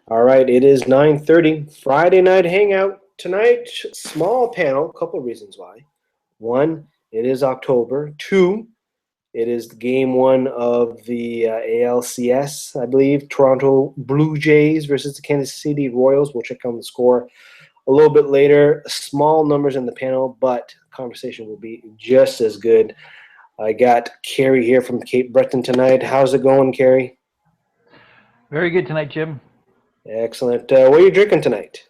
All right, it is 9:30, Friday night hangout. Tonight, small panel, couple of reasons why. One, it is October. Two, it is game one of the ALCS, I believe, Toronto Blue Jays versus the Kansas City Royals. We'll check on the score a little bit later. Small numbers in the panel, but conversation will be just as good. I got Carrie here from Cape Breton tonight. How's it going, Carrie? Very good tonight, Jim. Excellent. What are you drinking tonight?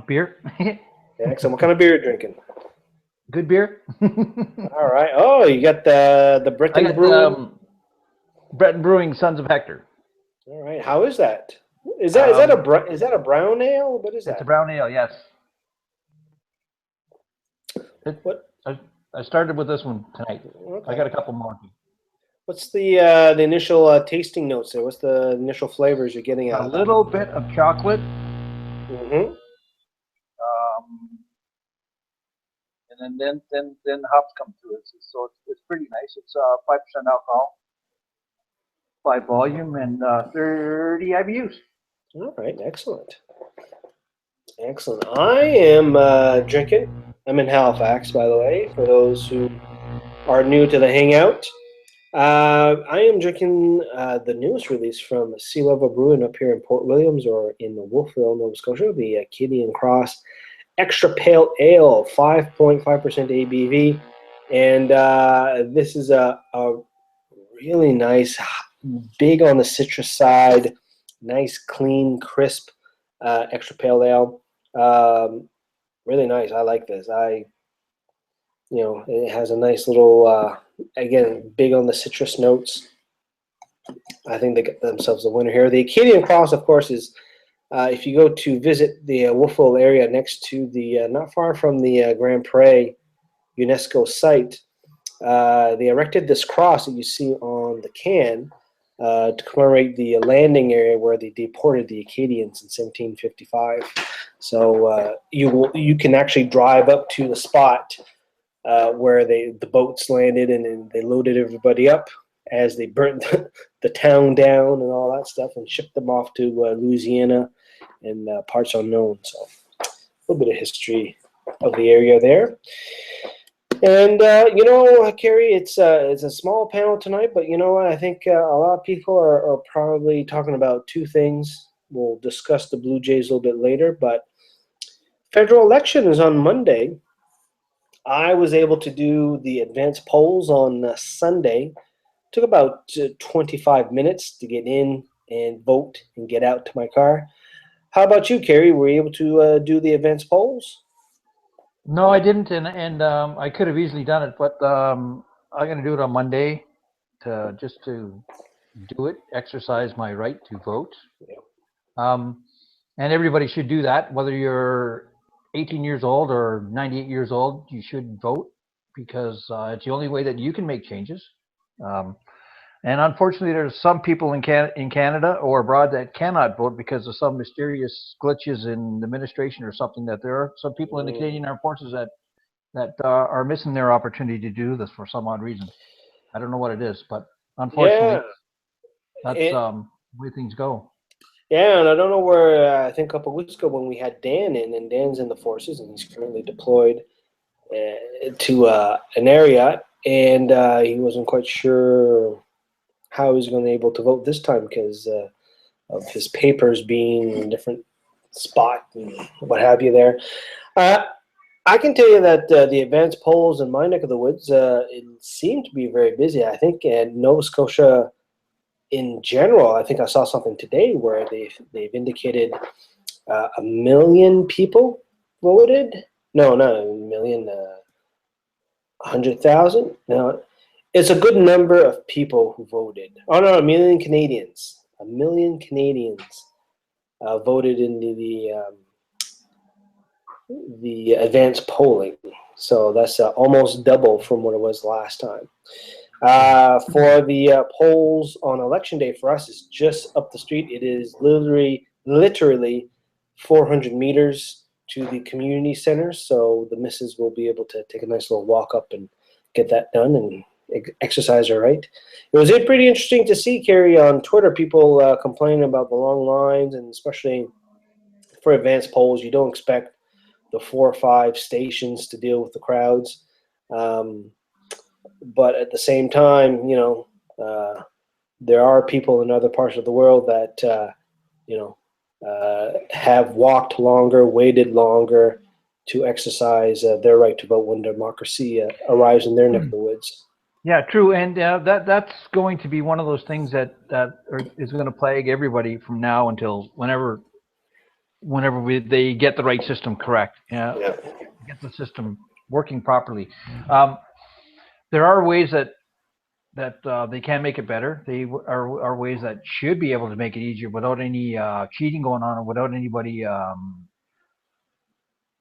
Beer. Excellent. What kind of beer are you drinking? Good beer. All right. Oh, you got the I Breton got Brewing. Breton Brewing Sons of Hector. All right. How is that? Um, Is that a brown ale? What is it's a that? brown ale, yes. It, What? I started with this one tonight. I Okay. got a couple more. What's the initial tasting notes there? What's the initial flavors you're getting out A of that? little bit of chocolate, Mm-hmm. um, and then hops come through it. So it's pretty nice. It's 5% alcohol by volume and 30 IBUs. All right. Excellent. Excellent. I am drinking. I'm in Halifax, by the way, for those who are new to the hangout. I am drinking the newest release from Sea Level Brewing up here in Port Williams or in Wolfville, Nova Scotia, the Acadian Cross Extra Pale Ale, 5.5% ABV. And this is a really nice, big on the citrus side, nice, clean, crisp Extra Pale Ale. Really nice. I like this. It has a nice little, again, big on the citrus notes. I think they got themselves a winner here. The Acadian Cross, of course, is if you go to visit the Wolfville area next to the, not far from the Grand Prairie UNESCO site, they erected this cross that you see on the can to commemorate the landing area where they deported the Acadians in 1755. So you can actually drive up to the spot where the boats landed and they loaded everybody up as they burnt the town down and all that stuff and shipped them off to Louisiana and parts unknown. So a little bit of history of the area there. And Carrie, it's a small panel tonight, but you know what? I think a lot of people are probably talking about two things. We'll discuss the Blue Jays a little bit later, but federal election is on Monday. I was able to do the advanced polls on Sunday. Took about 25 minutes to get in and vote and get out to my car. How about you, Carrie? Were you able to do the advanced polls? No, I didn't, and I could have easily done it, but I'm going to do it on Monday to do it, exercise my right to vote. Yeah. Um, and everybody should do that, whether you're 18 years old or 98 years old. You should vote because it's the only way that you can make changes. Um, and unfortunately, there's some people in Canada or abroad that cannot vote because of some mysterious glitches in the administration or something. That there are some people in the Mm, Canadian Armed Forces that are missing their opportunity to do this for some odd reason. I don't know what it is, but yeah. unfortunately, that's It, the way things go. yeah, and I don't know where, I think a couple of weeks ago when we had Dan in, and Dan's in the forces, and he's currently deployed to an area, and he wasn't quite sure how he was going to be able to vote this time because of his papers being in a different spot and what have you there. Uh, I can tell you that the advanced polls in my neck of the woods it seemed to be very busy. I think in Nova Scotia in general, I think I saw something today where they've indicated 1 million people voted. No, not a million. 100,000. No, it's a good number of people who voted. Oh no, 1 million Canadians. 1 million Canadians voted in the advanced polling. So that's almost double from what it was last time. For the polls on election day for us, is just up the street. It is literally 400 meters to the community center. So the missus will be able to take a nice little walk up and get that done and exerciser, right? It was pretty interesting to see, Kerry, on Twitter, people complaining about the long lines, and especially for advanced polls, you don't expect the 4 or 5 stations to deal with the crowds. But at the same time, there are people in other parts of the world that, have walked longer, waited longer to exercise their right to vote when democracy arrives in their neck of the woods. Yeah, true, and that's going to be one of those things that is going to plague everybody from now until whenever they get the right system correct. Yeah, get the system working properly. There are ways that they can make it better. They are ways that should be able to make it easier without any cheating going on, or without anybody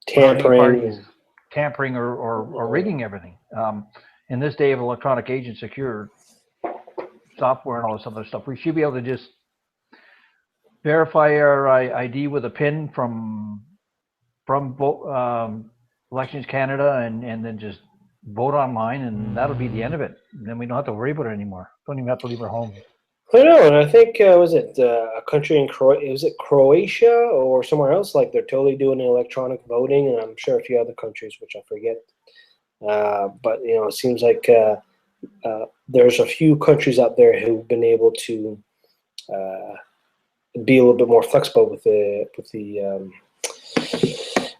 tampering or rigging everything. In this day of electronic agent secure software and all this other stuff, we should be able to just verify our ID with a PIN from Elections Canada, and then just vote online, and that'll be the end of it. And then we don't have to worry about it anymore. Don't even have to leave our home. I know, and I think was it a country in Croatia or somewhere else? Like they're totally doing electronic voting, and I'm sure a few other countries which I forget. But it seems like there's a few countries out there who've been able to be a little bit more flexible with the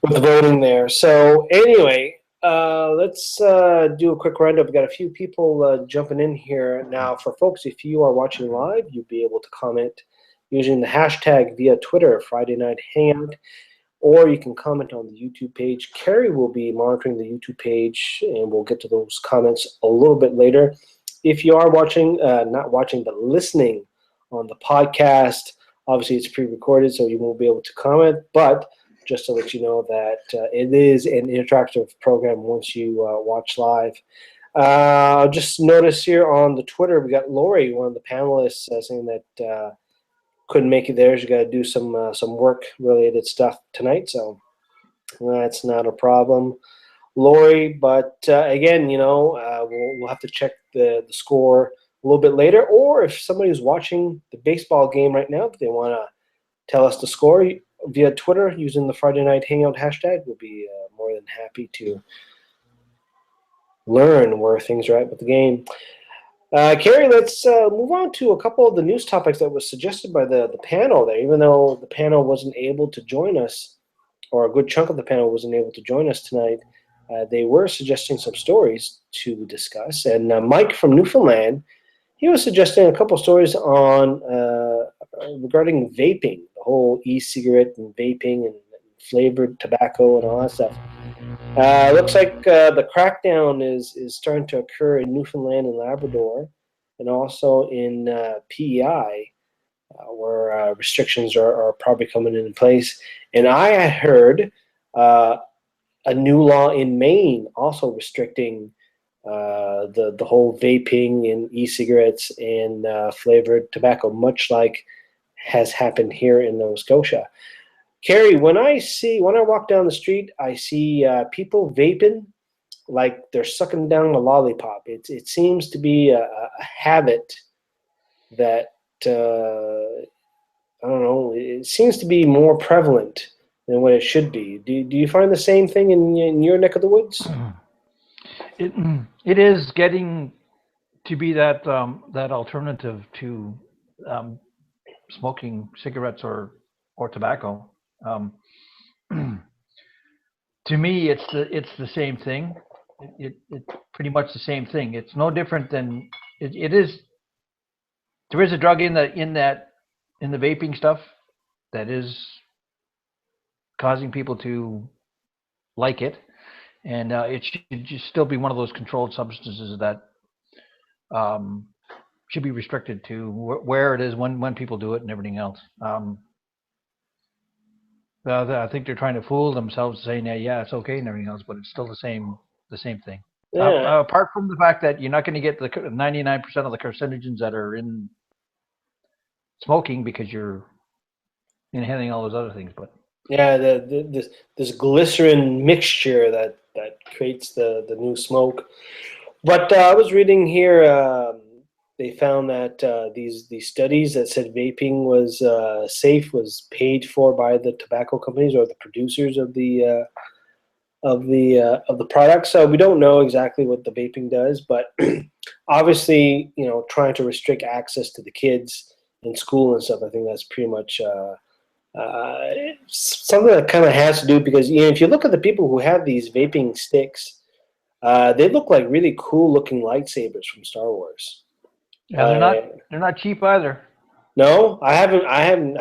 voting there. So anyway, let's do a quick roundup. We've got a few people jumping in here now. For folks, if you are watching live, you'll be able to comment using the hashtag via Twitter, Friday Night Hangout, or you can comment on the YouTube page. Carrie will be monitoring the YouTube page, and we'll get to those comments a little bit later. If you are watching, not watching, but listening on the podcast, obviously it's pre-recorded, so you won't be able to comment, but just to let you know that it is an interactive program once you watch live. Just notice here on the Twitter, we got Lori, one of the panelists, saying that couldn't make it there. She's got to do some work-related stuff tonight, so that's not a problem, Lori. But again, we'll have to check the score a little bit later, or if somebody's watching the baseball game right now, if they want to tell us the score via Twitter using the Friday Night Hangout hashtag, we'll be more than happy to learn where things are at with the game. Carrie, let's move on to a couple of the news topics that was suggested by the panel there. Even though the panel wasn't able to join us, or a good chunk of the panel wasn't able to join us tonight, they were suggesting some stories to discuss. And Mike from Newfoundland, he was suggesting a couple stories on regarding vaping, the whole e-cigarette and vaping and flavored tobacco and all that stuff. Looks like the crackdown is starting to occur in Newfoundland and Labrador, and also in PEI, where restrictions are probably coming into place. And I had heard a new law in Maine also restricting the whole vaping and e-cigarettes and flavored tobacco, much like has happened here in Nova Scotia. Carrie, when I walk down the street, I see people vaping like they're sucking down a lollipop. It seems to be a habit that I don't know. It seems to be more prevalent than what it should be. Do you find the same thing in your neck of the woods? It is getting to be that alternative to smoking cigarettes or tobacco. To me, it's the same thing. It's pretty much the same thing. It's no different than it is. There is a drug in the vaping stuff that is causing people to like it, and it should just still be one of those controlled substances that should be restricted to where it is, when people do it, and everything else. I think they're trying to fool themselves, saying yeah, it's okay and everything else, but it's still the same thing. Yeah. Apart from the fact that you're not going to get the 99% of the carcinogens that are in smoking because you're inhaling all those other things. But yeah, this glycerin mixture that creates the new smoke. But I was reading here. They found that these studies that said vaping was safe was paid for by the tobacco companies or the producers of the product. So we don't know exactly what the vaping does, but obviously, trying to restrict access to the kids in school and stuff. I think that's pretty much something that kind of has to do because if you look at the people who have these vaping sticks, they look like really cool looking lightsabers from Star Wars. Yeah, they're not cheap either. No, I haven't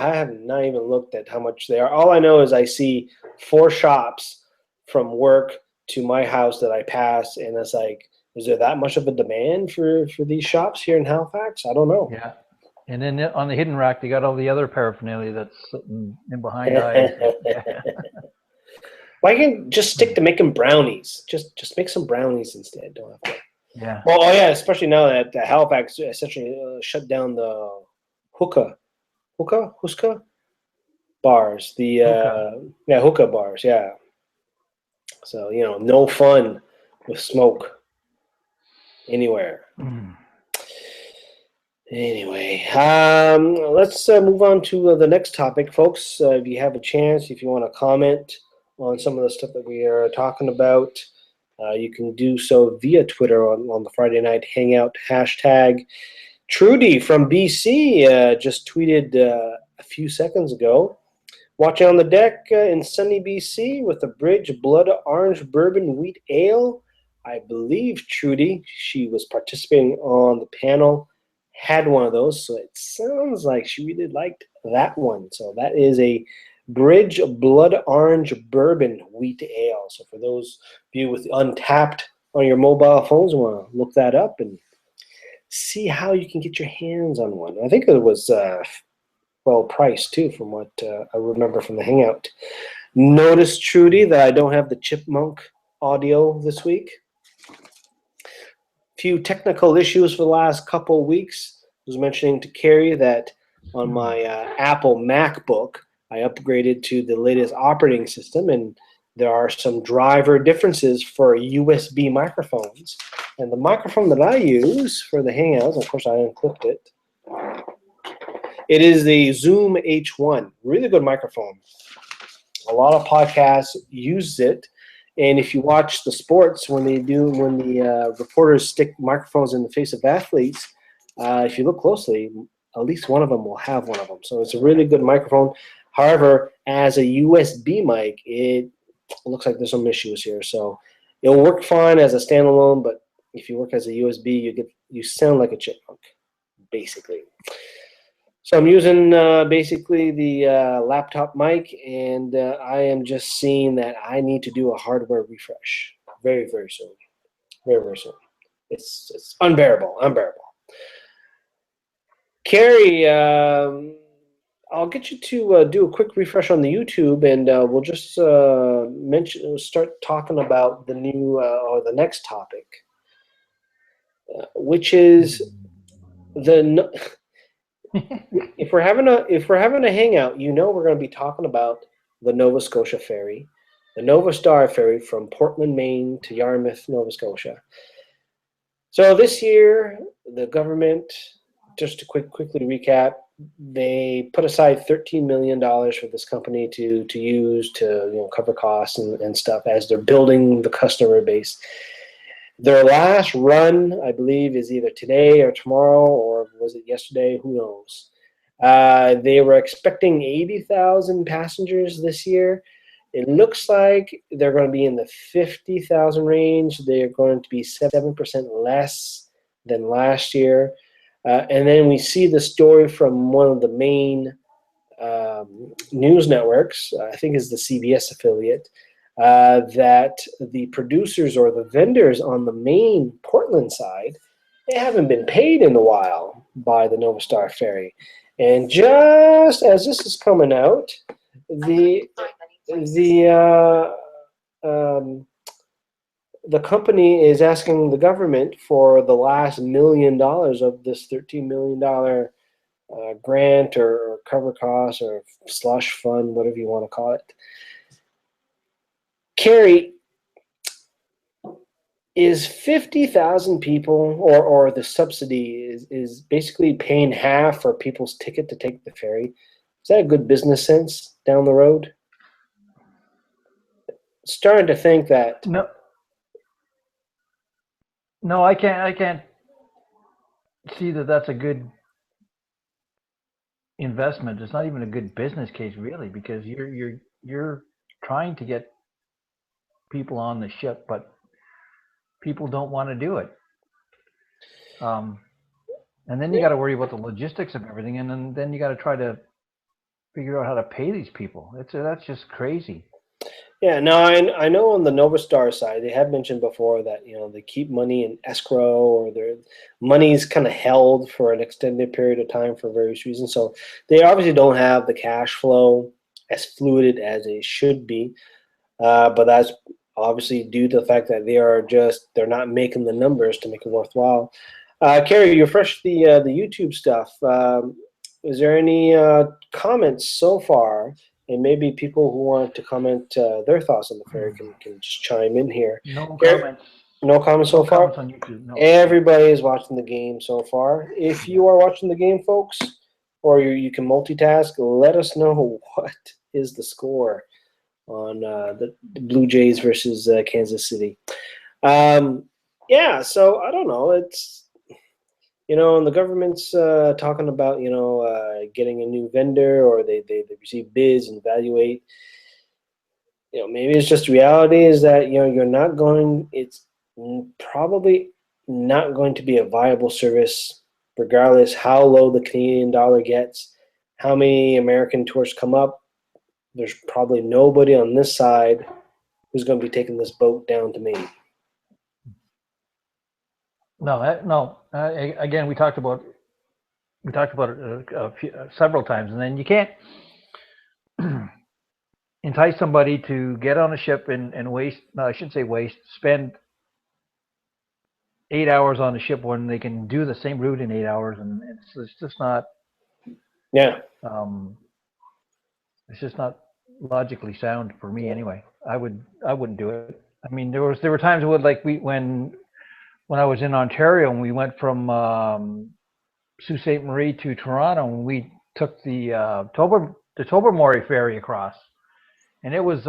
not even looked at how much they are. All I know is I see 4 shops from work to my house that I pass, and it's like, is there that much of a demand for these shops here in Halifax? I don't know. Yeah. And then on the hidden rack, they got all the other paraphernalia that's sitting in behind eyes. Why can't you just stick to making brownies? Just make some brownies instead. Don't have to. Yeah. Well, oh yeah, especially now that Halifax essentially shut down the hookah bars. The hookah bars. Yeah. So no fun with smoke anywhere. Anyway, let's move on to the next topic, folks. If you have a chance, if you want to comment on some of the stuff that we are talking about, you can do so via Twitter on the Friday Night Hangout hashtag. Trudy from BC just tweeted a few seconds ago. Watching on the deck in sunny BC with a Bridge Blood Orange Bourbon Wheat Ale. I believe Trudy, she was participating on the panel, had one of those, so it sounds like she really liked that one. So that is a Bridge Blood Orange Bourbon Wheat Ale. So for those of you with Untapped on your mobile phones, want to look that up and see how you can get your hands on one. I think it was well priced too, from what I remember from the Hangout. Notice, Trudy, that I don't have the chipmunk audio this week. Few technical issues for the last couple of weeks. I was mentioning to Carrie that on my Apple MacBook, I upgraded to the latest operating system, and there are some driver differences for USB microphones. And the microphone that I use for the Hangouts, of course I unclipped it, it is the Zoom H1, really good microphone. A lot of podcasts use it, and if you watch the sports when the reporters stick microphones in the face of athletes, if you look closely, at least one of them will have one of them. So it's a really good microphone. However, as a USB mic, it looks like there's some issues here. So it'll work fine as a standalone, but if you work as a USB, you sound like a chipmunk, basically. So I'm using basically the laptop mic, and I am just seeing that I need to do a hardware refresh very, very soon. Very, very soon. It's unbearable. Carrie, I'll get you to do a quick refresh on the YouTube, and we'll just start talking about the new or the next topic, which is the. If we're having a hangout, we're going to be talking about the Nova Scotia ferry, the Nova Star Ferry from Portland, Maine to Yarmouth, Nova Scotia. So this year, the government, just to quickly recap, they put aside $13 million for this company to use to cover costs and stuff as they're building the customer base. Their last run, I believe, is either today or tomorrow, or was it yesterday? Who knows? They were expecting 80,000 passengers this year. It looks like they're going to be in the 50,000 range. They're going to be 7% less than last year. And then we see the story from one of the main news networks, I think is the CBS affiliate, that the producers or the vendors on the main Portland side, they haven't been paid in a while by the Nova Star Ferry. And just as this is coming out, the company is asking the government for the last $1 million of this $13 million grant or cover costs or slush fund, whatever you want to call it. Carrie, Is 50,000 people, or the subsidy is basically paying half for people's ticket to take the ferry? Is that a good business sense down the road? Starting to think that. No, no, I can't. I can't see that that's a good investment. It's not even a good business case, really, because you're trying to get people on the ship, but people don't want to do it. And then you got to worry about the logistics of everything, and then you got to try to figure out how to pay these people. That's just crazy. Yeah, no, I know on the Nova Star side, they have mentioned before that they keep money in escrow, or their money's kind of held for an extended period of time for various reasons. So they obviously don't have the cash flow as fluid as it should be. But that's obviously due to the fact that they're not making the numbers to make it worthwhile. Carrie, you refreshed the YouTube stuff. Is there any comments so far? And maybe people who want to comment their thoughts on the ferry can just chime in here. No Carrie, comments. no comments so No far? comments on YouTube. No. Everybody is watching the game so far. If you are watching the game, folks, or you can multitask, let us know what is the score on the Blue Jays versus Kansas City. Yeah, so I don't know. It's and the government's talking about getting a new vendor, or they receive bids and evaluate. Maybe it's just reality is that you're not going. It's probably not going to be a viable service, regardless how low the Canadian dollar gets, how many American tourists come up. There's probably nobody on this side who's going to be taking this boat down to Maine. No. Again, we talked about it several times, and then you can't entice somebody to get on a ship and waste. No, I shouldn't say waste. Spend 8 hours on a ship when they can do the same route in 8 hours, and it's just not. Yeah. It's just not logically sound for me anyway. I wouldn't do it. I mean, there were times when I was in Ontario and we went from Sault Ste. Marie to Toronto, and we took the Tobermory ferry across, and it was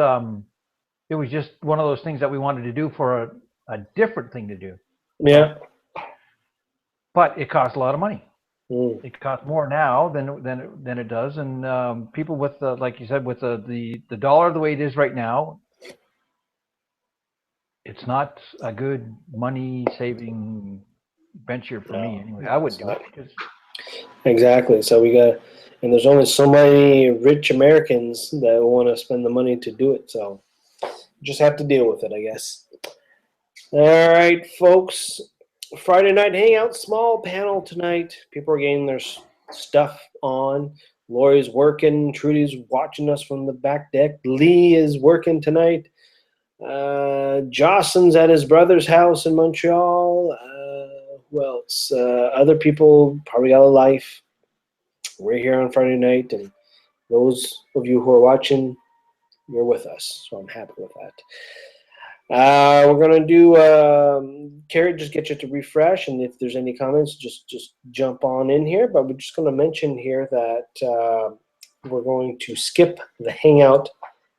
just one of those things that we wanted to do for a different thing to do. Yeah. But it cost a lot of money. Mm. It costs more now than it does, and people with like you said, with the dollar the way it is right now, it's not a good money saving venture for me anyway. I would do it because exactly. So and there's only so many rich Americans that want to spend the money to do it. So just have to deal with it, I guess. All right, folks. Friday night hangout, small panel tonight. People are getting their stuff on. Lori's working. Trudy's watching us from the back deck. Lee is working tonight. Jocelyn's at his brother's house in Montreal. Who else? Other people probably got a life. We're here on Friday night, and those of you who are watching, you're with us. So I'm happy with that. We're gonna do Carrie, just get you to refresh, and if there's any comments, just jump on in here. But we're just gonna mention here that we're going to skip the hangout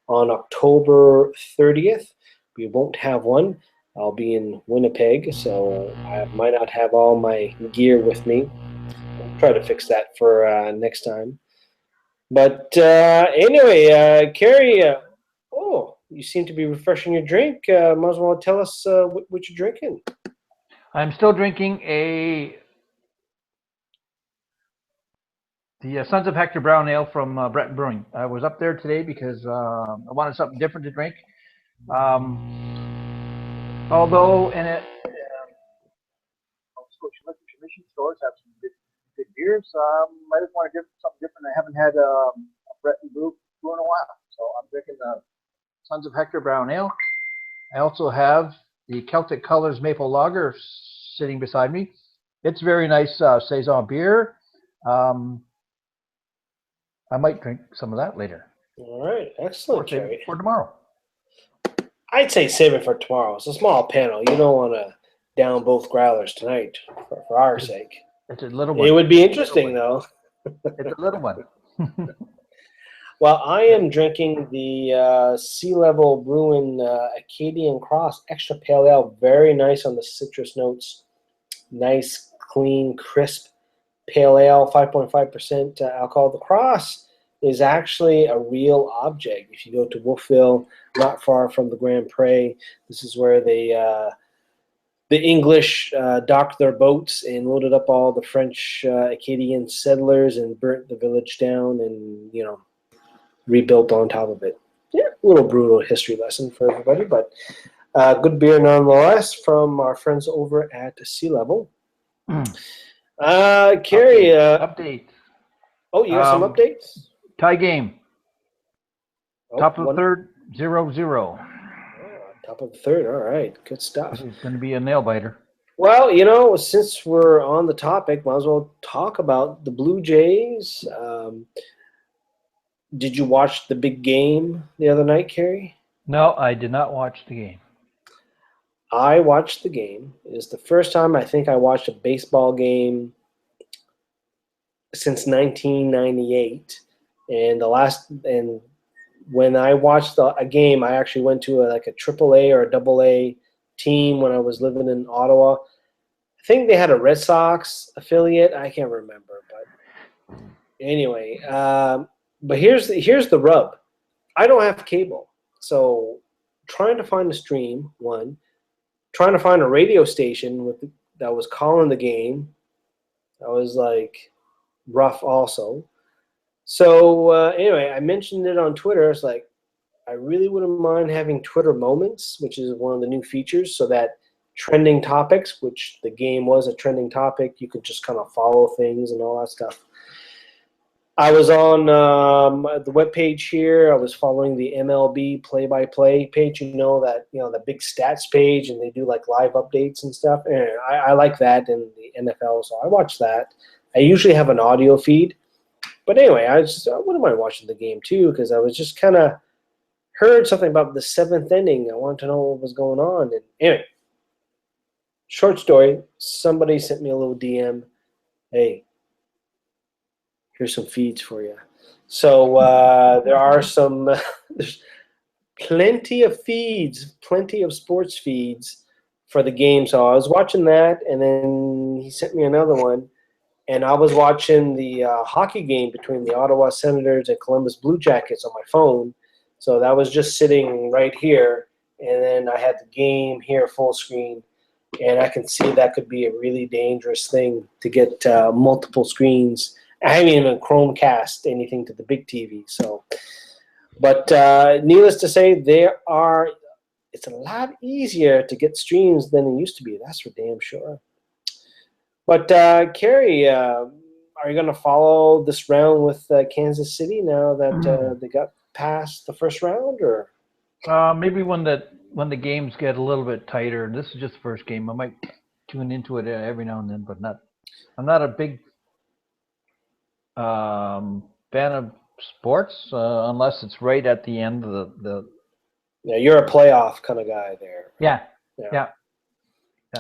on October 30th. We won't have one. I'll be in Winnipeg, so I might not have all my gear with me. I'll try to fix that for next time. But anyway, Carrie, you seem to be refreshing your drink. Might as well tell us what you're drinking. I'm still drinking the Sons of Hector Brown Ale from Breton Brewing. I was up there today because I wanted something different to drink. Although Scotia Liquor Commission stores have some good beers, I just want something different. I haven't had a Breton brew in a while, so I'm drinking the Sons of Hector Brown Ale. I also have the Celtic Colors Maple Lager sitting beside me. It's very nice saison beer. I might drink some of that later. All right, excellent, Carrie. For tomorrow. I'd say save it for tomorrow. It's a small panel. You don't want to down both growlers tonight for our sake. It's a little one. It would be interesting, though. It's a little one. Well, I am drinking the Sea Level Brewing Acadian Cross Extra Pale Ale. Very nice on the citrus notes. Nice, clean, crisp pale ale, 5.5% alcohol. The Cross is actually a real object. If you go to Wolfville, not far from the Grand Pre, this is where the English docked their boats and loaded up all the French Acadian settlers and burnt the village down and, rebuilt on top of it. Yeah, a little brutal history lesson for everybody, but good beer nonetheless from our friends over at Sea Level. Carrie. Update. Oh, you have some updates? Tie game. Oh, Top of the third, 0-0. Top of the third. All right. Good stuff. It's going to be a nail biter. Well, since we're on the topic, might as well talk about the Blue Jays. Did you watch the big game the other night, Carrie? No, I did not watch the game. I watched the game. It is the first time I think I watched a baseball game since 1998. And when I watched a game, I actually went to a AAA or a AA team when I was living in Ottawa. I think they had a Red Sox affiliate. I can't remember, but anyway. But here's the rub. I don't have cable, so trying to find a stream, one, trying to find a radio station that was calling the game, that was rough also. So anyway, I mentioned it on Twitter. It's like, I really wouldn't mind having Twitter Moments, which is one of the new features, so that trending topics, which the game was a trending topic, you could just kind of follow things and all that stuff. I was on the webpage here. I was following the MLB play-by-play page, the big stats page, and they do live updates and stuff. And I like that in the NFL, so I watch that. I usually have an audio feed. But anyway, I wouldn't mind watching the game too, because I was just kind of heard something about the seventh inning. I wanted to know what was going on. And anyway, short story, somebody sent me a little DM. Hey, here's some feeds for you. So there are there's plenty of feeds, plenty of sports feeds for the game. So I was watching that, and then he sent me another one. And I was watching the hockey game between the Ottawa Senators and Columbus Blue Jackets on my phone. So that was just sitting right here. And then I had the game here full screen. And I can see that could be a really dangerous thing to get multiple screens. I haven't even Chromecast anything to the big TV. But needless to say, it's a lot easier to get streams than it used to be. That's for damn sure. But Carrie, are you going to follow this round with Kansas City now that they got past the first round, or? Maybe when the games get a little bit tighter. This is just the first game. I might tune into it every now and then, but I'm not a big fan of sports unless it's right at the end of the. Yeah, you're a playoff kind of guy there. Yeah.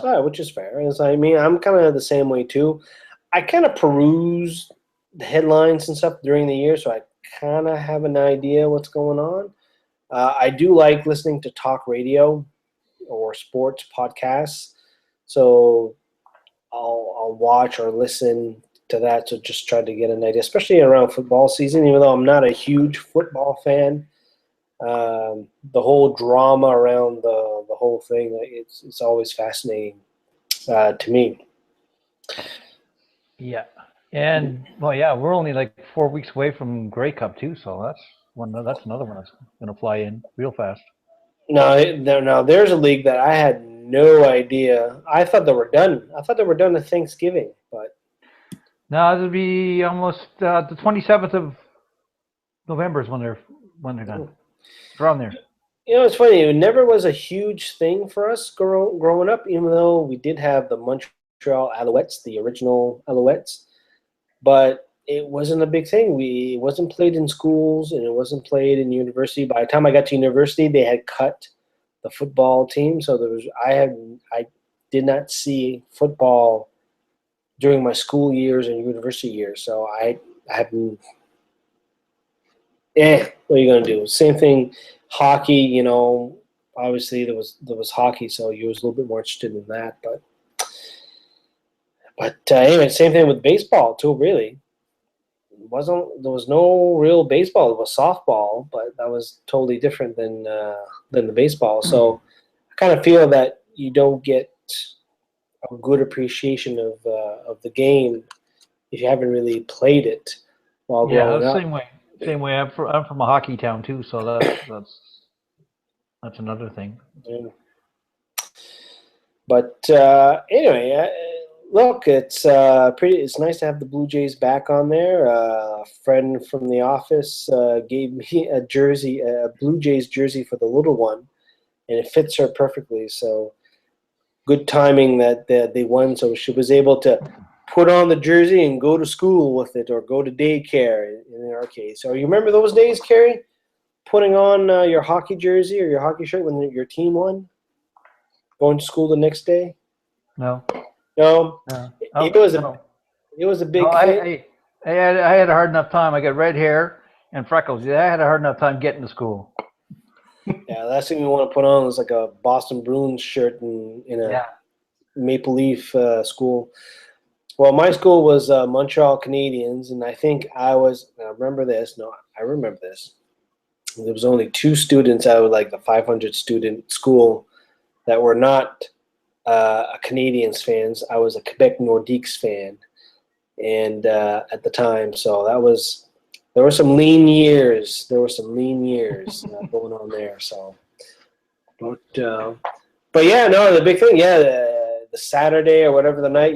All right, which is fair. I'm kind of the same way too. I kind of peruse the headlines and stuff during the year, so I kind of have an idea what's going on. I do like listening to talk radio or sports podcasts, so I'll watch or listen to that to just try to get an idea, especially around football season. Even though I'm not a huge football fan, the whole drama around the whole thing, it's always fascinating to me. Yeah, and we're only 4 weeks away from Grey Cup too, so that's another one that's going to fly in real fast. No, there's a league that I had no idea. I thought they were done. I thought they were done at Thanksgiving, but no, it'll be almost the 27th of November is when they're done. Around there. It's funny. It never was a huge thing for us growing up, even though we did have the Montreal Alouettes, the original Alouettes. But it wasn't a big thing. It wasn't played in schools, and it wasn't played in university. By the time I got to university, they had cut the football team. So I did not see football during my school years and university years. So I haven't. What are you gonna do? Same thing, hockey. Obviously there was hockey, so you was a little bit more interested in that. But anyway, same thing with baseball too. Really, there was no real baseball. It was softball, but that was totally different than the baseball. So I kind of feel that you don't get a good appreciation of the game if you haven't really played it while growing up. Same way. Same way. I'm from a hockey town too, so that's another thing. Yeah. But anyway, look, it's It's nice to have the Blue Jays back on there. A friend from the office gave me a jersey, a Blue Jays jersey for the little one, and it fits her perfectly. So good timing that they won. So she was able to put on the jersey and go to school with it, or go to daycare in our case. So you remember those days, Carrie? Putting on your hockey jersey or your hockey shirt when your team won? Going to school the next day? No. No. It was a big thing. I had a hard enough time. I got red hair and freckles. Yeah, I had a hard enough time getting to school. Yeah, last thing you want to put on was like a Boston Bruins shirt in a Maple Leaf school. Well, my school was Montreal Canadiens, and I think I remember this. No, I remember this. There was only 2 students out of like the 500 student school that were not a Canadiens fans. I was a Quebec Nordiques fan, and at the time, so there were some lean years. There were some lean years going on there. So, but yeah, no, the big thing, the Saturday or whatever the night,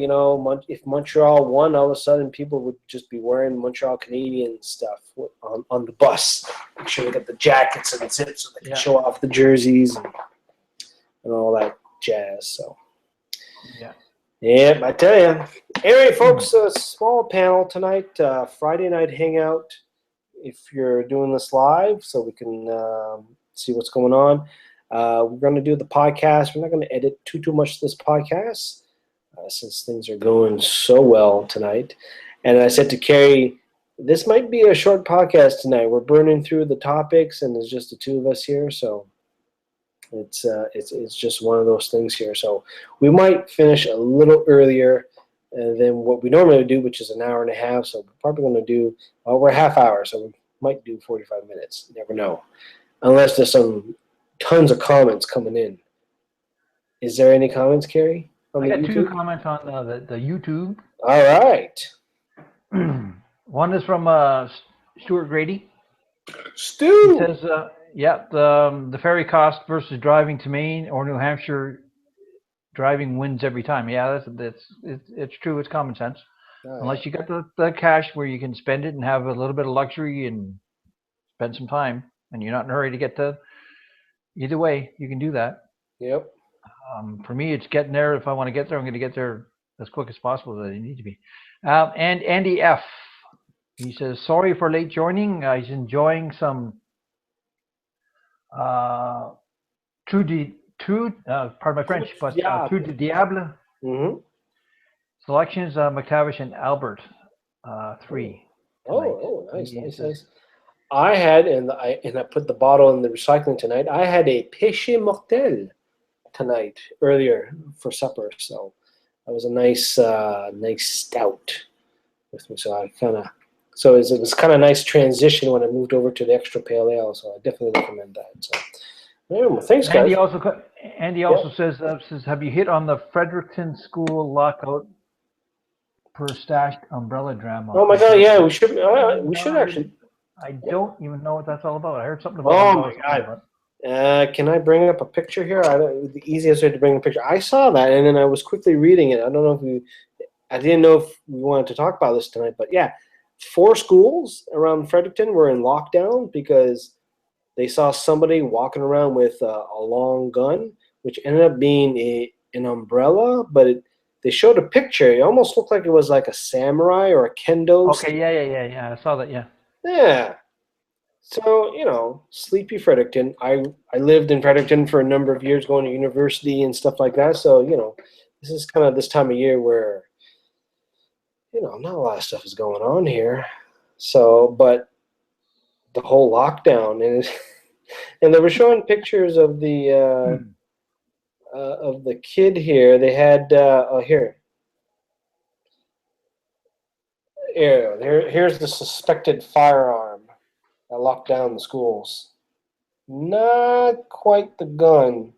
if Montreal won, all of a sudden people would just be wearing Montreal Canadiens stuff on the bus. Make sure they got the jackets and zips so they can show off the jerseys and all that jazz. So, yeah, I tell you. Anyway, folks, a small panel tonight, Friday night hangout. If you're doing this live, so we can see what's going on. We're going to do the podcast. We're not going to edit too much this podcast since things are going so well tonight. And I said to Carrie, this might be a short podcast tonight. We're burning through the topics, and there's just the 2 of us here, so it's just one of those things here. So we might finish a little earlier than what we normally do, which is an hour and a half. So we're probably going to do we're a half hour, so we might do 45 minutes. You never know, unless there's some tons of comments coming in. Is there any comments, Carrie? I got 2 comments on the YouTube. All right. One is from Stuart Grady. Stu. He says, the ferry cost versus driving to Maine or New Hampshire, driving wins every time. Yeah, it's true. It's common sense. Unless you got the cash where you can spend it and have a little bit of luxury and spend some time, and you're not in a hurry to get to. Either way, you can do that. Yep. For me, it's getting there. If I want to get there, I'm going to get there as quick as possible that I need to be. And Andy F. He says, sorry for late joining. He's enjoying some pardon my French, but True de Diable selections, McTavish and Albert 3. Nice. I had, and I put the bottle in the recycling tonight. I had a Péché Mortel tonight earlier for supper, so that was a nice stout with me. So it was kind of nice transition when I moved over to the extra pale ale. So I definitely recommend that. So, well, thanks, guys. Andy also says, have you hit on the Fredericton School lockout per stashed umbrella drama? Oh my God, yeah, we should actually. I don't even know what that's all about. I heard something about. Oh my God! Can I bring up a picture here? The easiest way to bring a picture. I saw that, and then I was quickly reading it. I don't know if I didn't know if we wanted to talk about this tonight, but yeah, 4 schools around Fredericton were in lockdown because they saw somebody walking around with a long gun, which ended up being an umbrella, but they showed a picture. It almost looked like it was like a samurai or a kendo. Okay, yeah. I saw that, yeah. Yeah. So, you know, sleepy Fredericton. I lived in Fredericton for a number of years, going to university and stuff like that. So, you know, this is kind of this time of year where, you know, not a lot of stuff is going on here. So, but the whole lockdown and and they were showing pictures of the kid here. They had oh here's the suspected firearm that locked down the schools. Not quite the gun.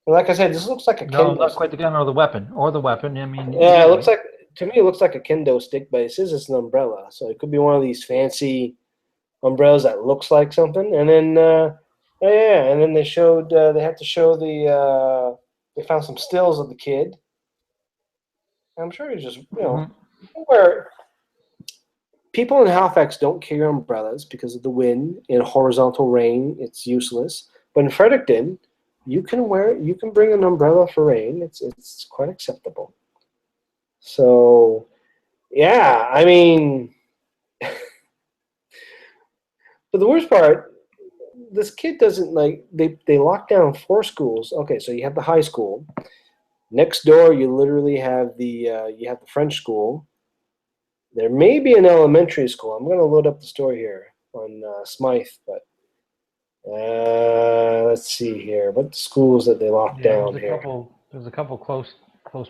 Like I said, this looks like a No, kendo not quite stick. the gun or the weapon. Or the weapon. I mean, Yeah, either it looks way. like to me it looks like a kendo stick, but it says it's an umbrella, so it could be one of these fancy umbrellas that looks like something. And then oh yeah, and then they showed they had to show they found some stills of the kid. I'm sure he's just where people in Halifax don't carry umbrellas because of the wind. In horizontal rain, it's useless. But in Fredericton, you can bring an umbrella for rain. It's quite acceptable. So yeah, I mean, but the worst part, this kid doesn't like they lock down 4 schools. Okay, so you have the high school. Next door, you literally have you have the French school. There may be an elementary school. I'm going to load up the story here on Smythe, but let's see here. What schools that they locked Yeah, down here? There's a couple close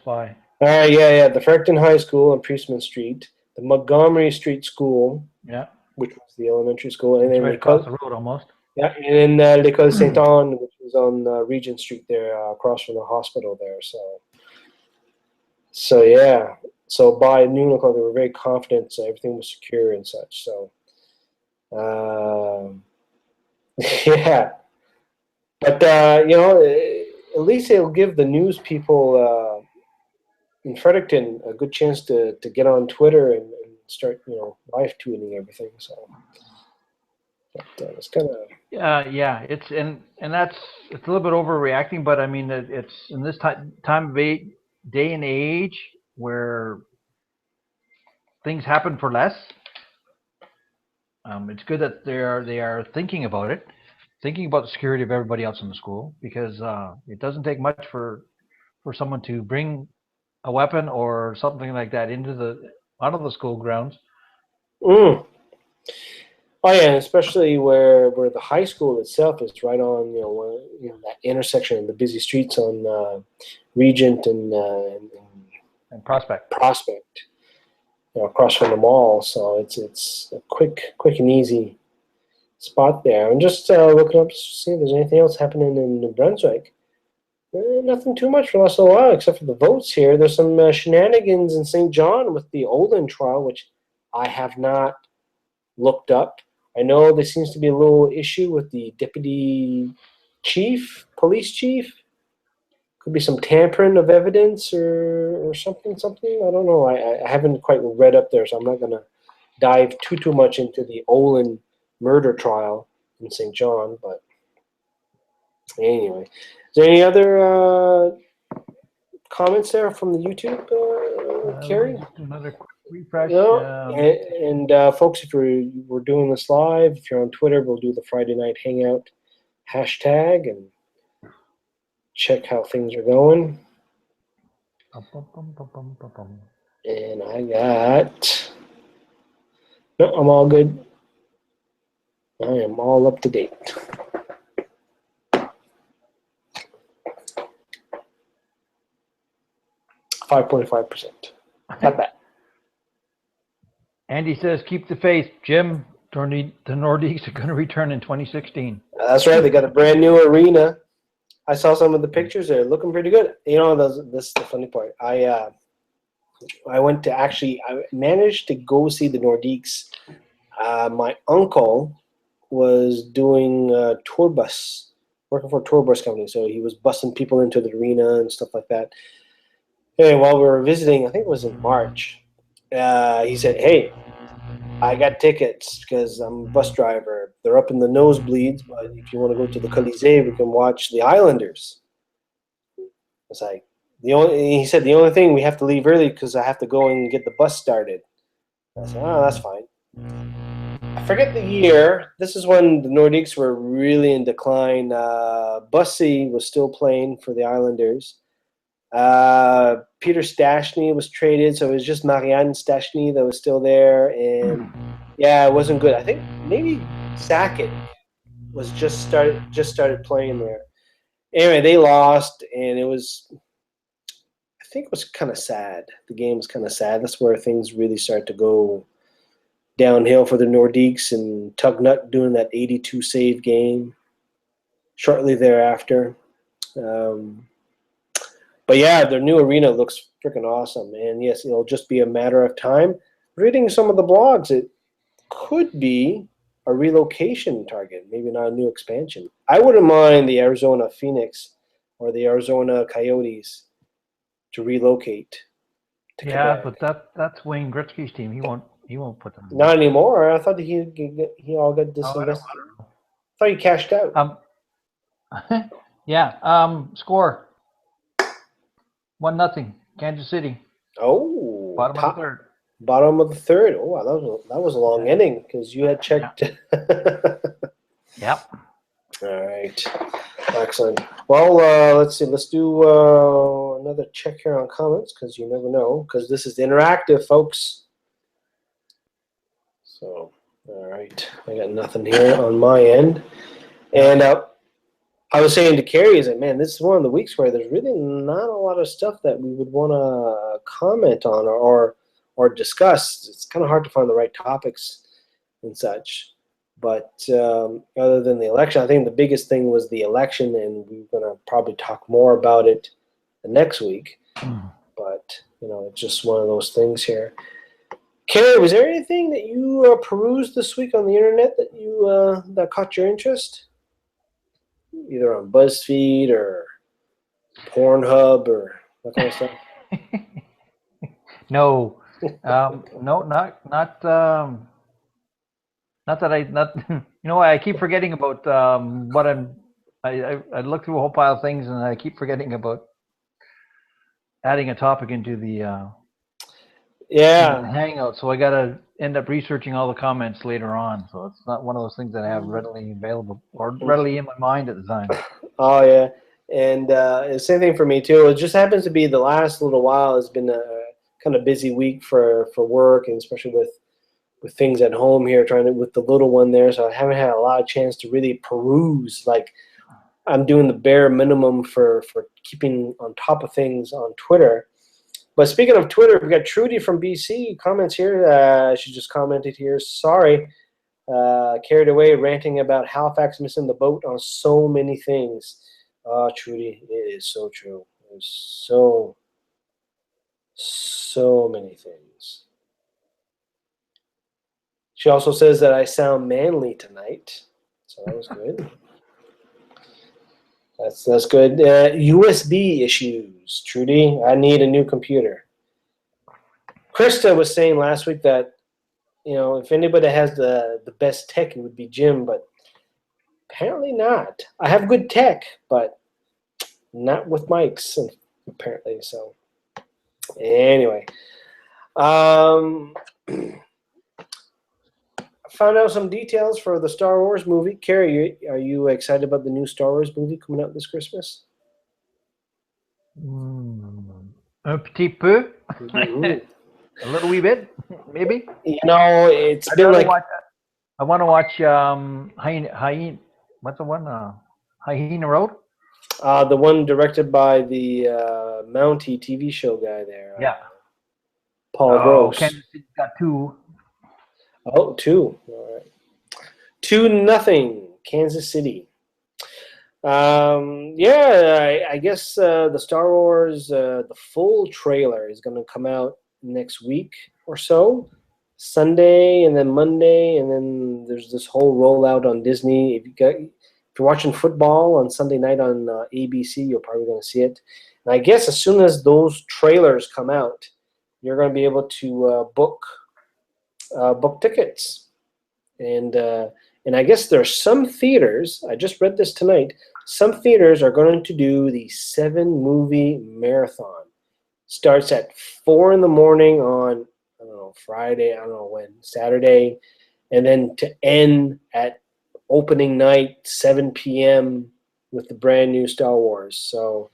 by. Yeah. The Fredericton High School on Priestman Street, the Montgomery Street School, Yeah, which was the elementary school, and it's then right across the road almost. yeah, and then L'École Saint-Anne, which was on Regent Street there, across from the hospital there. So yeah. So by noon o'clock, they were very confident, so everything was secure and such. So um, yeah, but you know, at least it'll give the news people in Fredericton a good chance to get on Twitter and start, you know, live tweeting everything. So but, it's kind of Yeah, it's a little bit overreacting, but I mean it's in this time of day and age where things happen for less. It's good that they are thinking about it, thinking about the security of everybody else in the school, because it doesn't take much for someone to bring a weapon or something like that into the out of the school grounds. mm. Oh yeah, and especially where the high school itself is right on, you know that intersection, the busy streets on Regent And Prospect. Prospect, you know, across from the mall. So it's a quick and easy spot there. I'm just looking up to see if there's anything else happening in New Brunswick. Nothing too much for the last little while, except for the votes here. There's some shenanigans in St. John with the Olin trial, which I have not looked up. I know there seems to be a little issue with the deputy chief, police chief. Could be some tampering of evidence or something. I don't know. I haven't quite read up there, so I'm not going to dive too much into the Olin murder trial in St. John. But anyway, is there any other comments there from the YouTube, Carrie? Just another quick refresh. No, and folks, if we're doing this live, if you're on Twitter, we'll do the Friday Night Hangout hashtag and check how things are going. And I got no, I'm all good. I am all up to date. .5%. Not bad. Andy says, "Keep the faith, Jim. The Nordiques are going to return in 2016." That's right. They got a brand new arena. I saw some of the pictures. They're looking pretty good. You know, this is the funny part. I went to I managed to go see the Nordiques. My uncle was doing a tour bus, working for a tour bus company. So he was busing people into the arena and stuff like that. Anyway, while we were visiting, I think it was in March, he said, "Hey, I got tickets because I'm a bus driver. They're up in the nosebleeds, but if you want to go to the Colisée, we can watch the Islanders." It's like he said the only thing we have to leave early because I have to go and get the bus started. I said, "Oh, that's fine." I forget the year. This is when the Nordiques were really in decline. Bussy was still playing for the Islanders. Peter Stastny was traded, so it was just Marianne Stastny that was still there, and yeah, it wasn't good. I think maybe Sakic was just started playing there. Anyway, they lost, and I think it was kind of sad. The game was kind of sad. That's where things really start to go downhill for the Nordiques, and Tugnut doing that 82 save game shortly thereafter. But yeah, their new arena looks freaking awesome. And yes, it'll just be a matter of time. Reading some of the blogs, it could be a relocation target, maybe not a new expansion. I wouldn't mind the Arizona Phoenix or the Arizona Coyotes to relocate to Quebec. But that's Wayne Gretzky's team. He won't put them. Not anymore. I thought he all got disinvested. I thought he cashed out. Score 1-0 Kansas City. Oh, bottom of the third. Bottom of the third. Oh, wow, that was a long inning because you had checked. Yep. All right. Excellent. Well, let's see. Let's do another check here on comments because you never know, because this is interactive, folks. So, all right. I got nothing here on my end. And I was saying to Carrie, is that, man, this is one of the weeks where there's really not a lot of stuff that we would want to comment on or discuss. It's kind of hard to find the right topics and such. But other than the election, I think the biggest thing was the election, and we're going to probably talk more about it the next week. But, it's just one of those things here. Carrie, was there anything that you perused this week on the internet that you that caught your interest? Either on BuzzFeed or Pornhub or that kind of stuff? No. No, not that I keep forgetting about what I look through a whole pile of things, and I keep forgetting about adding a topic into the Hangout. So I got to end up researching all the comments later on. So it's not one of those things that I have readily available or readily in my mind at the time. Oh, yeah. And same thing for me, too. It just happens to be the last little while has been a kind of busy week for work, and especially with things at home here, with the little one there. So I haven't had a lot of chance to really peruse. Like, I'm doing the bare minimum for keeping on top of things on Twitter. But speaking of Twitter, we've got Trudy from BC comments here. She just commented here. Sorry, carried away ranting about Halifax missing the boat on so many things. Trudy, it is so true. There's so many things. She also says that I sound manly tonight, so that was good. That's good. USB issues, Trudy. I need a new computer. Krista was saying last week that, if anybody has the best tech, it would be Jim, but apparently not. I have good tech, but not with mics, apparently. So, anyway. Found out some details for the Star Wars movie. Carrie, are you excited about the new Star Wars movie coming out this Christmas? Un petit peu. A little wee bit, maybe. It's been like... I want to watch Hyena. What's the one? Hyena Road? The one directed by the Mountie TV show guy there. Yeah. Paul Gross. Kansas City's got 2. Oh, 2. All right. 2-0, Kansas City. I guess the Star Wars, the full trailer is going to come out next week or so. Sunday and then Monday, and then there's this whole rollout on Disney. If you're watching football on Sunday night on ABC, you're probably going to see it. And I guess as soon as those trailers come out, you're going to be able to book tickets. And I guess there are some theaters, I just read this tonight, some theaters are going to do the 7-movie marathon. Starts at 4 in the morning on, I don't know, Friday, I don't know when, Saturday, and then to end at opening night, 7 p.m. with the brand new Star Wars. So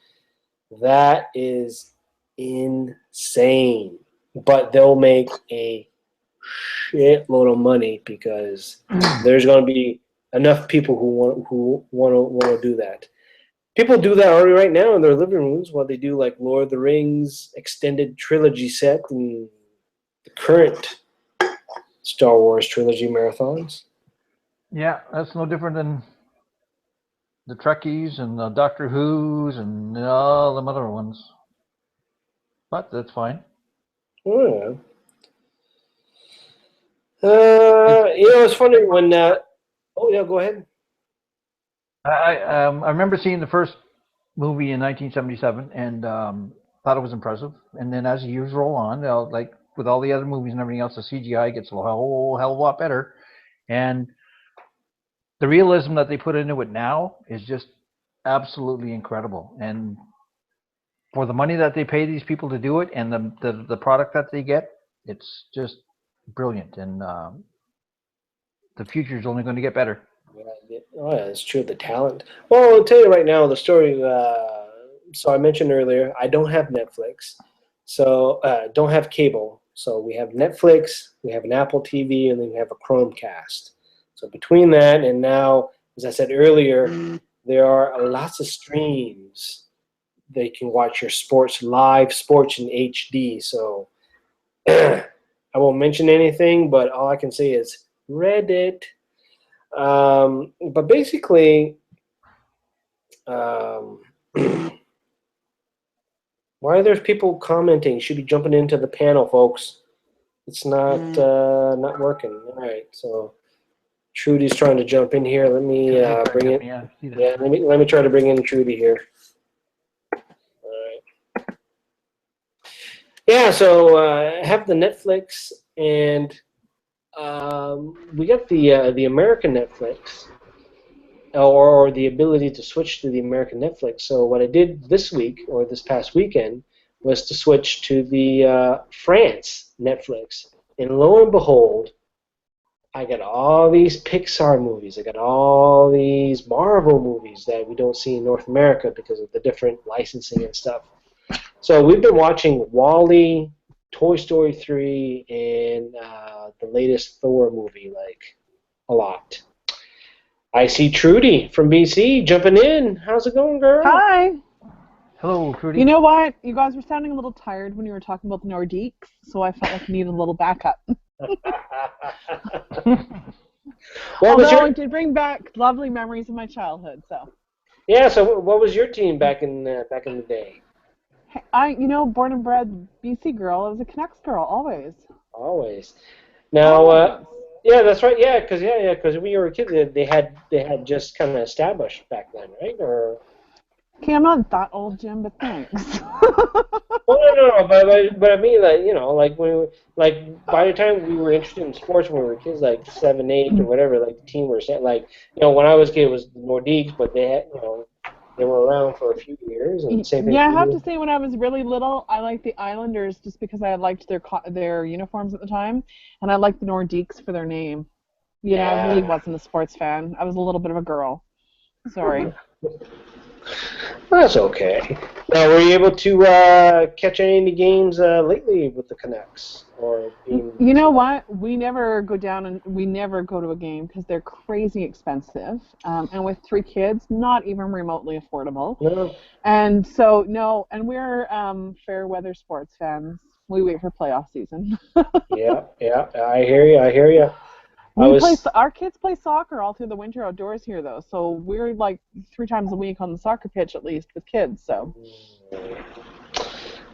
that is insane. But they'll make a shitload of money because there's going to be enough people who want to do that. People do that already right now in their living rooms while they do like Lord of the Rings extended trilogy set and the current Star Wars trilogy marathons. Yeah, that's no different than the Trekkies and the Doctor Who's and all them other ones. But that's fine. Oh, yeah. It's funny when. Oh yeah, go ahead. I remember seeing the first movie in 1977 and thought it was impressive. And then as the years roll on, like with all the other movies and everything else, the CGI gets a whole hell of a lot better. And the realism that they put into it now is just absolutely incredible. And for the money that they pay these people to do it and the product that they get, it's just brilliant. And the future is only going to get better. Oh yeah, it's true. The talent. Well, I'll tell you right now the story. So I mentioned earlier, I don't have Netflix, so don't have cable. So we have Netflix, we have an Apple TV, and then we have a Chromecast. So between that and now, as I said earlier, there are lots of streams that you can watch your sports live, sports in HD. So I won't mention anything, but all I can say is Reddit. But basically, why there's people commenting? You should be jumping into the panel, folks. It's not working. All right, so Trudy's trying to jump in here. Let me bring it. Yeah, let me try to bring in Trudy here. All right. Yeah, so I have the Netflix, and we got the American Netflix. Or the ability to switch to the American Netflix. So what I did this week, or this past weekend, was to switch to the France Netflix. And lo and behold, I got all these Pixar movies. I got all these Marvel movies that we don't see in North America because of the different licensing and stuff. So we've been watching WALL-E, Toy Story 3, and the latest Thor movie, like, a lot. I see Trudy from BC jumping in. How's it going, girl? Hi. Hello, Trudy. You know what? You guys were sounding a little tired when you were talking about the Nordiques, so I felt like I needed a little backup. Although I did bring back lovely memories of my childhood, so. Yeah. So, what was your team back in the day? Born and bred BC girl. I was a Canucks girl, always. Always. Now. Yeah, that's right. Yeah, because when you were a kid, they had just kind of established back then, right? Or okay, I'm not that old, Jim, but thanks. Well, no, but I mean, like when by the time we were interested in sports when we were kids, like 7, 8, or whatever, like the team were set. Like when I was a kid, it was the Nordiques, but they had they were around for a few years. And same thing. Yeah, I have to say, when I was really little, I liked the Islanders just because I liked their uniforms at the time, and I liked the Nordiques for their name. I really wasn't a sports fan. I was a little bit of a girl. Sorry. That's okay. Now, were you able to catch any of the games lately with the Canucks? Or you know what? We never go to a game because they're crazy expensive, and with 3 kids, not even remotely affordable. No. And so and we're fair weather sports fans. We wait for playoff season. Yeah, I hear you. Our kids play soccer all through the winter outdoors here, though. So we're like 3 times a week on the soccer pitch at least with kids. So.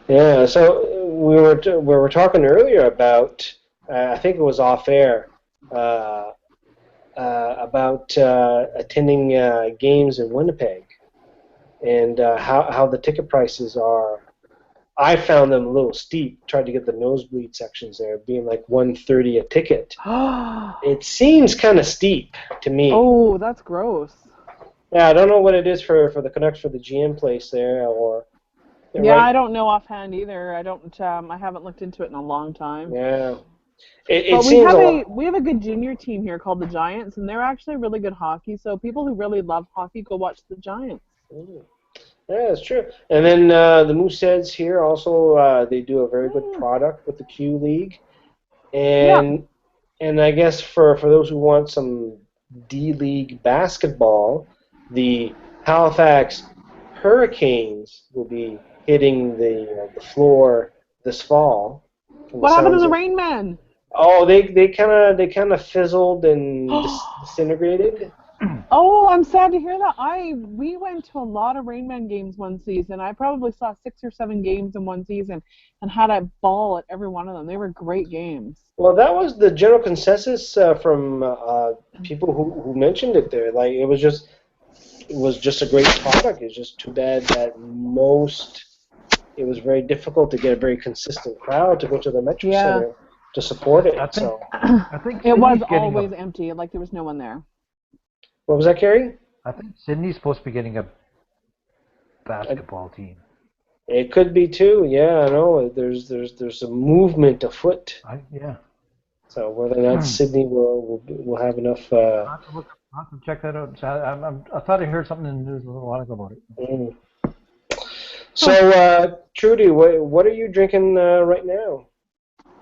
Yeah. So we were talking earlier about I think it was off air about attending games in Winnipeg and how the ticket prices are. I found them a little steep. Tried to get the nosebleed sections there, being like $130 a ticket. It seems kind of steep to me. Oh, that's gross. Yeah, I don't know what it is for the Canucks for the GM place there, or. Yeah, right? I don't know offhand either. I don't. I haven't looked into it in a long time. Yeah. It But seems a lot. we have a good junior team here called the Giants, and they're actually really good hockey. So people who really love hockey go watch the Giants. Yeah, that's true. And then the Mooseheads here also they do a very good product with the Q League, Yeah. and I guess for those who want some D League basketball, the Halifax Hurricanes will be hitting the floor this fall. From the What happened to sounds the of Rain Man? oh, they kind of fizzled and disintegrated. Oh, I'm sad to hear that. We went to a lot of Rain Man games one season. I probably saw 6 or 7 games in one season and had a ball at every one of them. They were great games. Well, that was the general consensus from people who mentioned it there. Like it was just a great product. It's just too bad that it was very difficult to get a very consistent crowd to go to the Metro Center to support it. I think it was Sydney's getting always empty, like there was no one there. What was that, Carrie? I think Sydney's supposed to be getting a basketball team. It could be too. Yeah, I know. There's a movement afoot. Yeah. So whether or not Sydney will have enough. I'll have to check that out. I thought I heard something in the news a little while ago about it. So, Trudy, what are you drinking right now?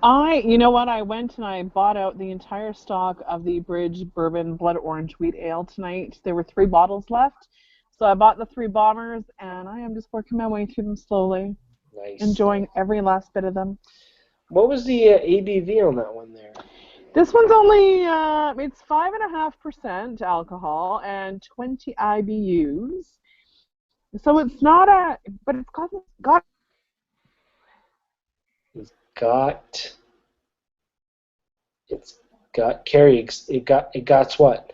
You know what? I went and I bought out the entire stock of the Bridge Bourbon Blood Orange Wheat Ale tonight. There were 3 bottles left. So I bought the 3 bombers, and I am just working my way through them slowly. Nice. Enjoying every last bit of them. What was the ABV on that one there? This one's only, it's 5.5% alcohol and 20 IBUs. So it's not but it's got Carrie, it got what?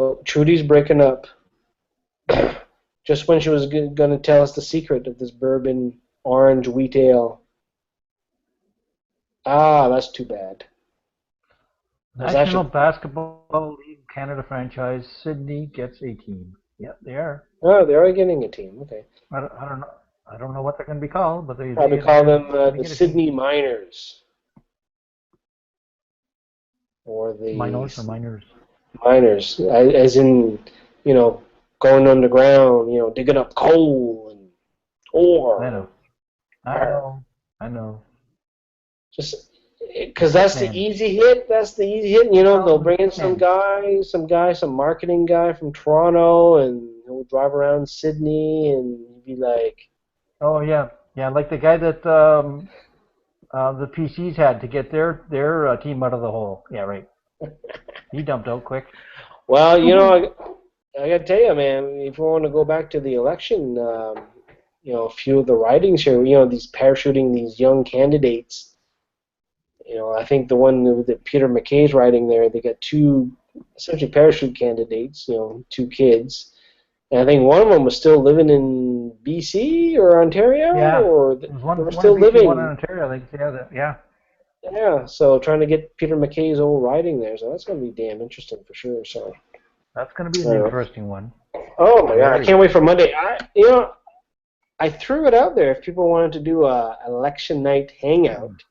Oh, Trudy's breaking up. Just when she was going to tell us the secret of this bourbon orange wheat ale. Ah, that's too bad. National Basketball League Canada franchise, Sydney gets a team. Yeah, they are. Oh, they are getting a team. Okay. I don't know. I don't know what they're going to be called, but they probably call them the Sydney Miners. Or the Minors or Miners. Miners, as in, going underground, digging up coal and ore. I know. Just because that's the easy hit. That's the easy hit. They'll bring in some marketing guy from Toronto, and he'll drive around Sydney and be like, "Oh yeah, like the guy that the PCs had to get their team out of the hole." Yeah, right. He dumped out quick. Well, I gotta tell you, man, if you want to go back to the election, a few of the writings here, these parachuting these young candidates. I think the one that Peter McKay's writing there, they got 2 essentially parachute candidates, 2 kids. And I think one of them was still living in BC or Ontario, or they were still living. One in Ontario, I think. Yeah. Yeah, so trying to get Peter McKay's old writing there, so that's going to be damn interesting for sure. So that's going to be an interesting one. Oh my God, I can't wait for Monday. I threw it out there if people wanted to do a election night hangout.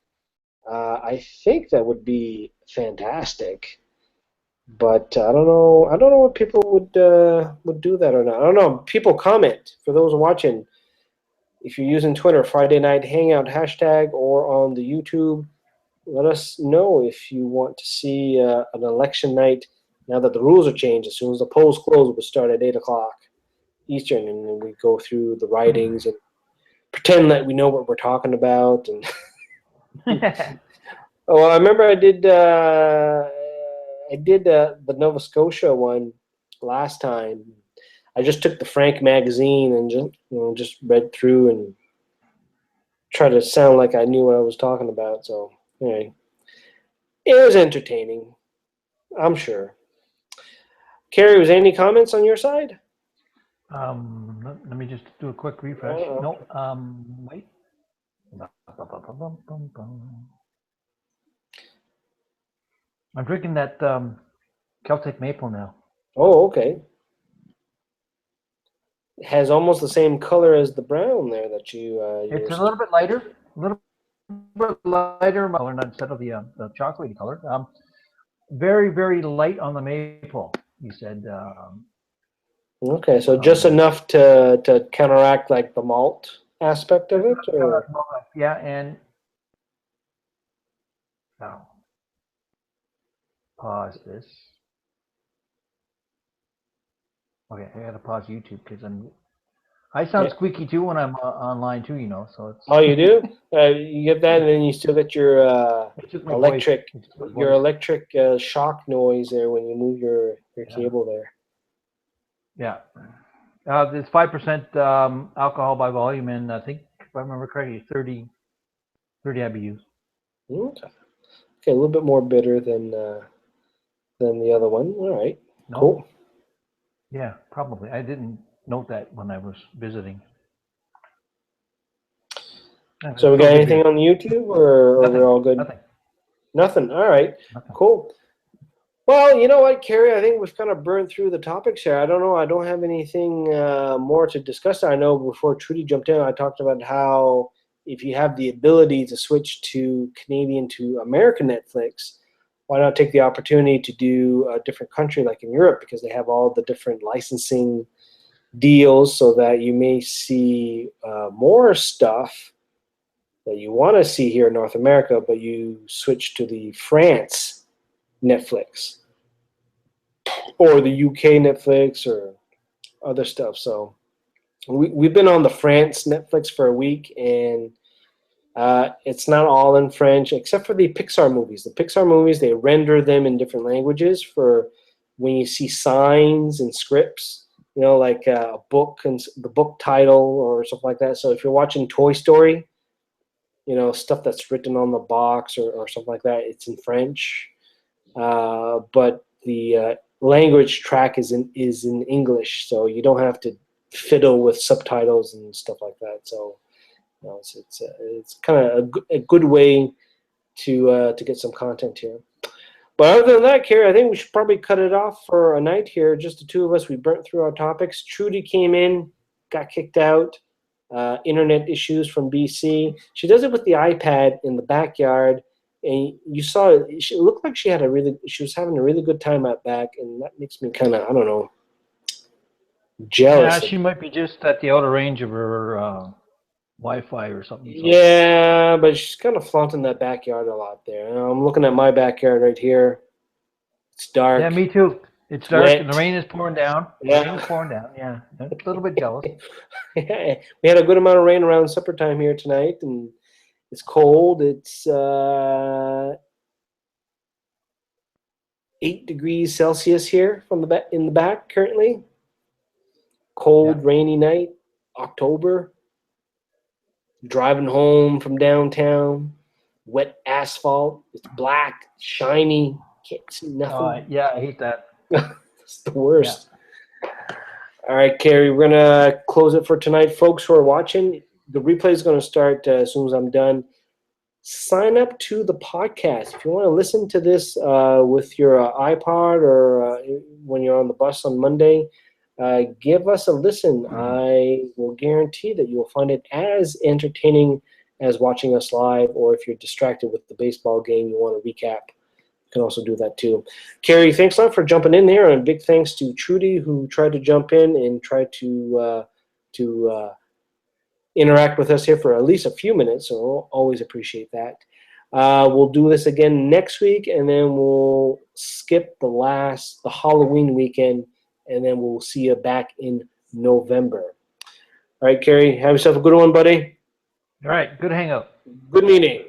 I think that would be fantastic, but I don't know. I don't know if people would do that or not. I don't know. People comment for those watching. If you're using Twitter, Friday Night Hangout hashtag, or on the YouTube, let us know if you want to see an election night. Now that the rules are changed, as soon as the polls close, we'll start at 8 o'clock Eastern, and then we go through the writings and pretend that we know what we're talking about. And I remember I did the Nova Scotia one last time. I just took the Frank magazine and just read through and tried to sound like I knew what I was talking about. So anyway, it was entertaining, I'm sure. Carrie, was there any comments on your side? Let me just do a quick refresh. No, wait. I'm drinking that Celtic Maple now. Oh, okay. It has almost the same color as the brown there that you. It's a little bit lighter. A little bit lighter color instead of the chocolatey color. Very, very light on the maple, you said. Okay, so just enough to counteract like the malt aspect of it, or yeah, and now pause this. Okay, I gotta pause YouTube because I sound squeaky too when I'm online too, you know. So it's. Oh, you do? You get that, and then you still get your electric shock noise there when you move your cable there. Yeah. There's 5% alcohol by volume, and I think, if I remember correctly, 30 IBUs. Okay, a little bit more bitter than the other one. All right, no. Cool. Yeah, probably. I didn't note that when I was visiting. So we got anything on YouTube, or we're all good? Nothing. All right. Nothing. Cool. Well, you know what, Carrie? I think we've kind of burned through the topics here. I don't know. I don't have anything more to discuss. I know before Trudy jumped in, I talked about how if you have the ability to switch to Canadian to American Netflix, why not take the opportunity to do a different country like in Europe, because they have all the different licensing deals, so that you may see more stuff that you want to see here in North America, but you switch to the France Netflix or the UK Netflix or other stuff. So we've been on the France Netflix for a week, and it's not all in French except for the Pixar movies. The Pixar movies, they render them in different languages for when you see signs and scripts, you know, like a book and the book title or something like that. So if you're watching Toy Story, you know, stuff that's written on the box or something like that, it's in French. But the language track is in English, so you don't have to fiddle with subtitles and stuff like that. So, you know, it's kind of a good way to get some content here. But other than that, Carrie, I think we should probably cut it off for a night here. Just the two of us. We burnt through our topics. Trudy came in, got kicked out. Internet issues from BC. She does it with the iPad in the backyard, and you saw it. It looked like she was having a really good time out back, and that makes me kind of, I don't know, jealous. Yeah, she might be just at the outer range of her Wi-Fi or something. So. Yeah, but she's kind of flaunting that backyard a lot there. I'm looking at my backyard right here. It's dark. Yeah, me too. It's dark wet. And the rain is pouring down. Yeah. The rain is pouring down. Yeah, a little bit jealous. Yeah, we had a good amount of rain around supper time here tonight, and it's cold. It's 8 degrees Celsius here from in the back currently. Cold, rainy night, October. Driving home from downtown, wet asphalt. It's black, shiny. Can't see nothing. Yeah, I hate that. It's the worst. Yeah. All right, Carrie, we're gonna close it for tonight, folks who are watching. The replay is going to start as soon as I'm done. Sign up to the podcast. If you want to listen to this with your iPod or when you're on the bus on Monday, give us a listen. I will guarantee that you will find it as entertaining as watching us live, or if you're distracted with the baseball game, you want to recap, you can also do that too. Carrie, thanks a lot for jumping in there, and big thanks to Trudy, who tried to jump in and try to interact with us here for at least a few minutes, so we'll always appreciate that. We'll do this again next week, and then we'll skip the Halloween weekend, and then we'll see you back in November. All right, Carrie, have yourself a good one, buddy. All right, good hangout. Good meeting.